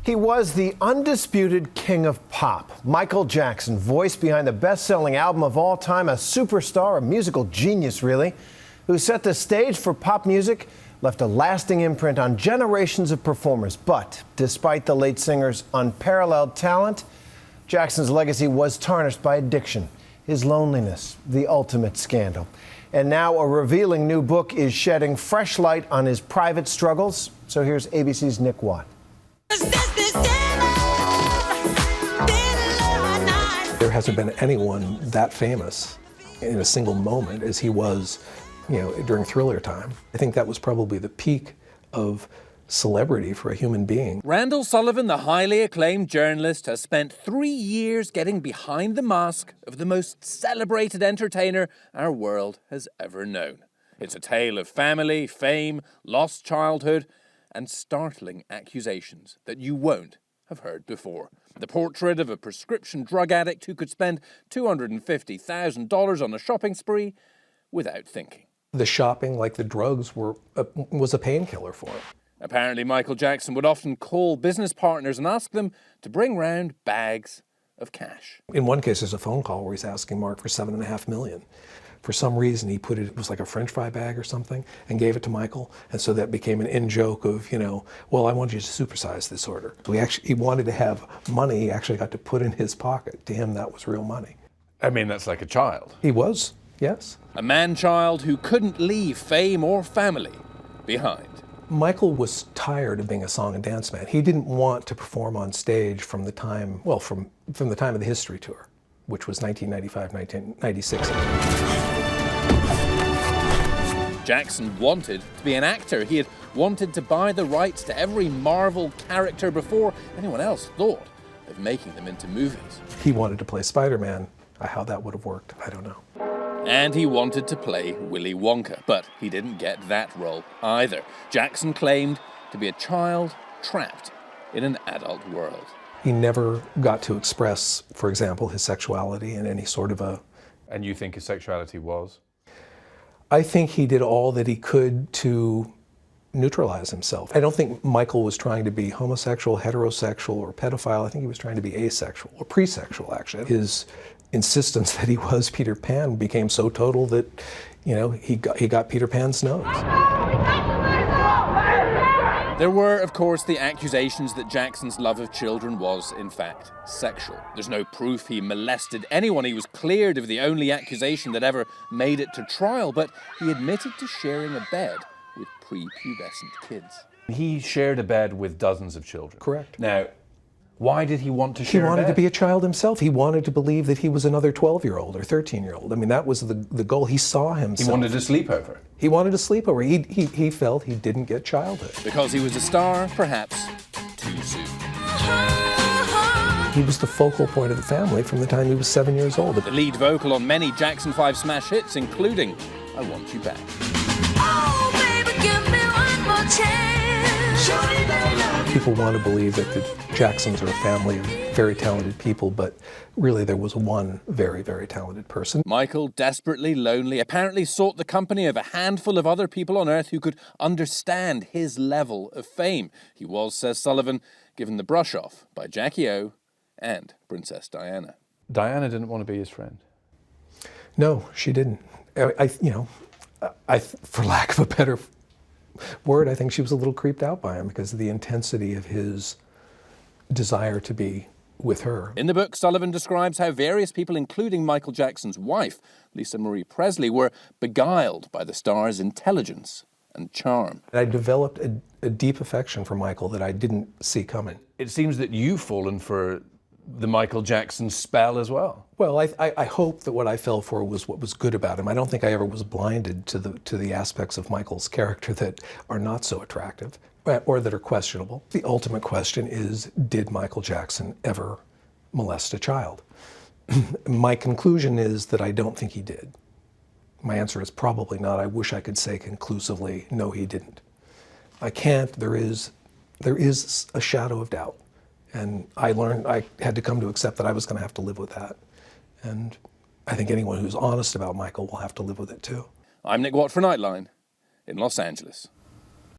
He was the undisputed king of pop. Michael Jackson, voice behind the best-selling album of all time, a superstar, a musical genius, really, who set the stage for pop music, left a lasting imprint on generations of performers. But despite the late singer's unparalleled talent, Jackson's legacy was tarnished by addiction, his loneliness, the ultimate scandal. And now a revealing new book is shedding fresh light on his private struggles. So here's ABC's Nick Watt. There hasn't been anyone that famous in a single moment as he was, during Thriller time. I think that was probably the peak of celebrity for a human being. Randall Sullivan, the highly acclaimed journalist, has spent 3 years getting behind the mask of the most celebrated entertainer our world has ever known. It's a tale of family, fame, lost childhood, and startling accusations that you won't have heard before. The portrait of a prescription drug addict who could spend $250,000 on a shopping spree without thinking. The shopping, like the drugs, was a painkiller for him. Apparently, Michael Jackson would often call business partners and ask them to bring round bags of cash. In one case, there's a phone call where he's asking Mark for $7.5 million. For some reason, he put it was like a French fry bag or something, and gave it to Michael. And so that became an in-joke of, well, I want you to supersize this order. So he wanted to have money he actually got to put in his pocket. To him, that was real money. I mean, that's like a child. He was, yes. A man-child who couldn't leave fame or family behind. Michael was tired of being a song and dance man. He didn't want to perform on stage from the time, from the time of the History Tour, which was 1995, 1996. Jackson wanted to be an actor. He had wanted to buy the rights to every Marvel character before anyone else thought of making them into movies. He wanted to play Spider-Man. How that would have worked, I don't know. And he wanted to play Willy Wonka, but he didn't get that role either. Jackson claimed to be a child trapped in an adult world. He never got to express, for example, his sexuality in any sort of a... And you think his sexuality was? I think he did all that he could to neutralize himself. I don't think Michael was trying to be homosexual, heterosexual, or pedophile. I think he was trying to be asexual, or pre-sexual, actually. His insistence that he was Peter Pan became so total that, he got Peter Pan's nose. There were, of course, the accusations that Jackson's love of children was, in fact, sexual. There's no proof he molested anyone. He was cleared of the only accusation that ever made it to trial, but he admitted to sharing a bed with prepubescent kids. He shared a bed with dozens of children. Correct. Now, why did he want to share a bed? He wanted to be a child himself. He wanted to believe that he was another 12-year-old or 13-year-old. I mean, that was the goal. He saw himself. He wanted a sleepover. He wanted a sleepover. He felt he didn't get childhood. Because he was a star, perhaps too soon. He was the focal point of the family from the time he was 7 years old. The lead vocal on many Jackson 5 smash hits, including I Want You Back. Oh, baby, give me one more chance. People want to believe that the Jacksons are a family of very talented people, but really there was one very, very talented person. Michael, desperately lonely, apparently sought the company of a handful of other people on Earth who could understand his level of fame. He was, says Sullivan, given the brush off by Jackie O and Princess Diana. Diana didn't want to be his friend. No, she didn't. For lack of a better word, I think she was a little creeped out by him because of the intensity of his desire to be with her. In the book, Sullivan describes how various people, including Michael Jackson's wife, Lisa Marie Presley, were beguiled by the star's intelligence and charm. I developed a deep affection for Michael that I didn't see coming. It seems that you've fallen for the Michael Jackson spell as well. Well, I hope that what I fell for was what was good about him. I don't think I ever was blinded to the aspects of Michael's character that are not so attractive or that are questionable. The ultimate question is, did Michael Jackson ever molest a child? My conclusion is that I don't think he did. My answer is probably not. I wish I could say conclusively, no, he didn't. I can't. There is a shadow of doubt. And I had to come to accept that I was going to have to live with that. And I think anyone who's honest about Michael will have to live with it too. I'm Nick Watt for Nightline in Los Angeles.